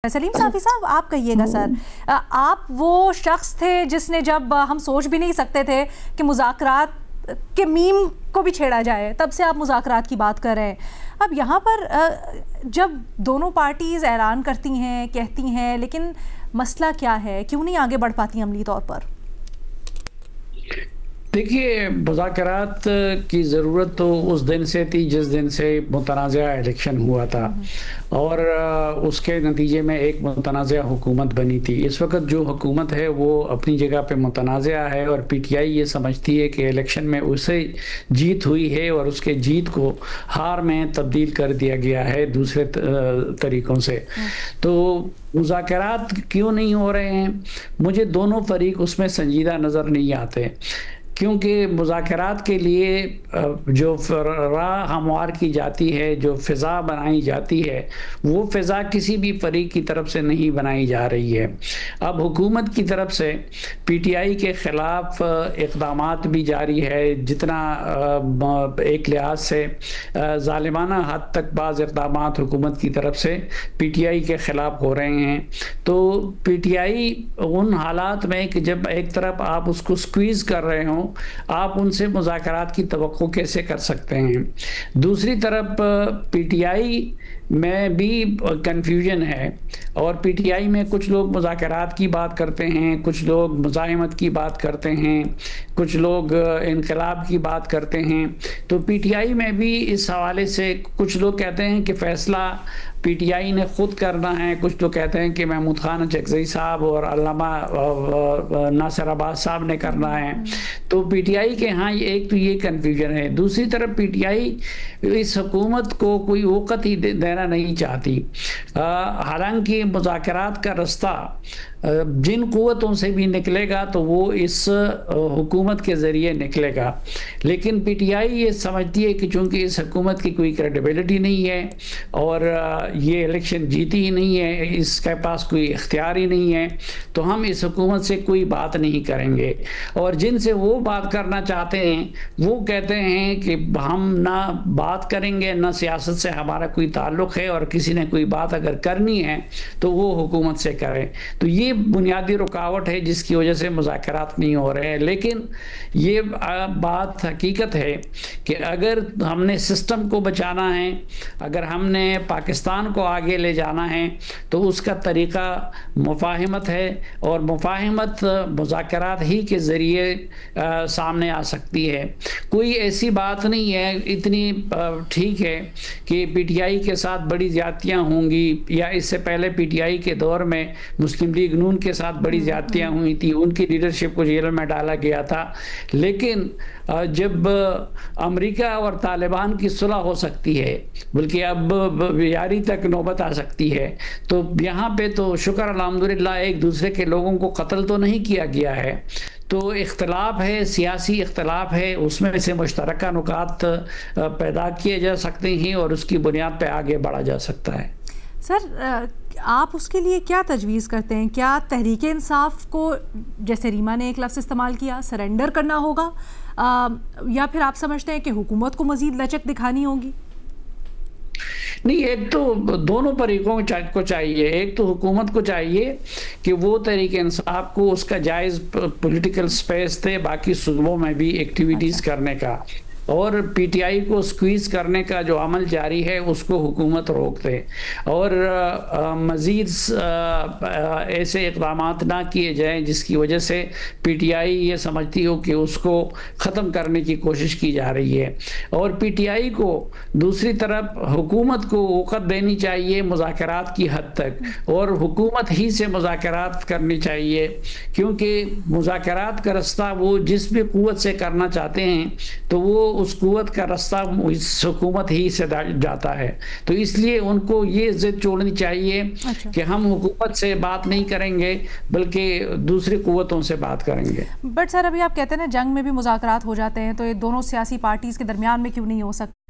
सलीम साफ़ी साहब, आप कहिएगा सर, आप वो शख्स थे जिसने जब हम सोच भी नहीं सकते थे कि मुज़ाकरात के मीम को भी छेड़ा जाए, तब से आप मुज़ाकरात की बात कर रहे हैं। अब यहाँ पर जब दोनों पार्टीज़ ऐलान करती हैं, कहती हैं, लेकिन मसला क्या है, क्यों नहीं आगे बढ़ पाती अमली तौर पर? देखिए, मुज़ाकरात की ज़रूरत तो उस दिन से थी जिस दिन से मुतनाज़ा इलेक्शन हुआ था और उसके नतीजे में एक मुतनाज़ा हुकूमत बनी थी। इस वक्त जो हुकूमत है वो अपनी जगह पे मुतनाज़ा है और पीटीआई ये समझती है कि इलेक्शन में उसे जीत हुई है और उसके जीत को हार में तब्दील कर दिया गया है दूसरे तरीक़ों से। तो मुज़ाकरात क्यों नहीं हो रहे हैं? मुझे दोनों फरीक उसमें संजीदा नज़र नहीं आते, क्योंकि मुज़ाकरात के लिए जो राह हमवार की जाती है, जो फ़िज़ा बनाई जाती है, वो फ़िज़ा किसी भी फरीक की तरफ से नहीं बनाई जा रही है। अब हुकूमत की तरफ से पीटीआई के ख़िलाफ़ इक़दामात भी जारी है, जितना एक लिहाज से ज़ालिमाना हद तक बाज़ इक़दामात हुकूमत की तरफ से पीटीआई के ख़िलाफ़ हो रहे हैं। तो पीटीआई उन हालात में कि जब एक तरफ आप उसको स्क्वीज़ कर रहे हों, आप उनसे मुज़ाकरात की तवक्को कैसे कर सकते हैं? दूसरी तरफ पीटीआई में भी कन्फ्यूजन है और पीटीआई में कुछ लोग मुज़ाकरात की बात करते हैं, कुछ लोग मुज़ाहिमत की बात करते हैं, कुछ लोग इनकलाब की बात करते हैं। तो पीटीआई में भी इस हवाले से कुछ लोग कहते हैं कि फ़ैसला पीटीआई ने ख़ुद करना है, कुछ लोग कहते हैं कि महमूद खान चकज़ई साहब और अल्लामा नासिर अब्बास साहब ने करना है। तो पीटीआई के यहाँ एक तो ये कन्फ्यूजन है। दूसरी तरफ पीटीआई इस हुकूमत को कोई वक़्त ही देना नहीं चाहती। हालांकि मुज़ाकरात का रास्ता जिन क़ुव्वतों से भी निकलेगा तो वो इस हुकूमत के ज़रिए निकलेगा, लेकिन पीटीआई ये समझती है कि चूँकि इस हुकूमत की कोई क्रेडिबिलिटी नहीं है और ये इलेक्शन जीती ही नहीं है, इसके पास कोई इख्तियार ही नहीं है, तो हम इस हुकूमत से कोई बात नहीं करेंगे। और जिनसे वो बात करना चाहते हैं वो कहते हैं कि हम ना बात करेंगे, ना सियासत से हमारा कोई ताल्लुक़ है, और किसी ने कोई बात अगर करनी है तो वो हुकूमत से करें। तो ये बुनियादी रुकावट है जिसकी वजह से मुज़ाकरात नहीं हो रहे हैं। लेकिन ये बात हकीकत है कि अगर हमने सिस्टम को बचाना है, अगर हमने पाकिस्तान को आगे ले जाना है, तो उसका तरीक़ा मुफ़ाहिमत है और मुफ़ाहिमत मुज़ाकरात ही के ज़रिए सामने आ सकती है। कोई ऐसी बात नहीं है, इतनी ठीक है कि पीटीआई के साथ बड़ी ज़्यादतियाँ होंगी, या इससे पहले पीटीआई के दौर में मुस्लिम लीग नून के साथ बड़ी ज़्यादतियाँ हुई थी, उनकी लीडरशिप को जेल में डाला गया था। लेकिन जब अमेरिका और तालिबान की सुलह हो सकती है, बल्कि अब यारी तक नौबत आ सकती है, तो यहाँ पे तो शुक्र अल्हम्दुलिल्लाह एक दूसरे के लोगों को कत्ल तो नहीं किया गया है। तो इख्तलाफ है, सियासी इख्तलाफ है, उसमें से मुश्तरका नुकात पैदा किए जा सकते हैं और उसकी बुनियाद पे आगे बढ़ा जा सकता है। सर, आप उसके लिए क्या तजवीज़ करते हैं? क्या तहरीक इंसाफ को, जैसे रीमा ने एक लफ्ज़ इस्तेमाल किया, सरेंडर करना होगा, या फिर आप समझते हैं कि हुकूमत को मज़ीद लचक दिखानी होगी? नहीं, एक तो दोनों फरीकों को चाहिए। एक तो हुकूमत को चाहिए कि वो तहरीक इंसाफ को उसका जायज़ पॉलिटिकल स्पेस दे बाकी सूबों में भी एक्टिविटीज़ करने का, और पीटीआई को स्क्वीज़ करने का जो अमल जारी है उसको हुकूमत रोक दे, और मज़ीद ऐसे इक़दामात ना किए जाएं जिसकी वजह से पीटीआई ये समझती हो कि उसको ख़त्म करने की कोशिश की जा रही है। और पीटीआई को दूसरी तरफ हुकूमत को वक़्त देनी चाहिए मुज़ाकरात की हद तक, और हुकूमत ही से मुज़ाकरात करनी चाहिए, क्योंकि मुज़ाकरात का रास्ता वो जिस भी क़ुव्वत से करना चाहते हैं तो वो उस क़ुव्वत का रास्ता इस हुकूमत ही से जाता है। तो इसलिए उनको ये ज़िद छोड़नी चाहिए कि हम हुकूमत से बात नहीं करेंगे बल्कि दूसरी क़ुव्वतों से बात करेंगे। बट सर, अभी आप कहते हैं ना जंग में भी मुज़ाकरात हो जाते हैं, तो ये दोनों सियासी पार्टीज़ के दरमियान में क्यों नहीं हो सकता?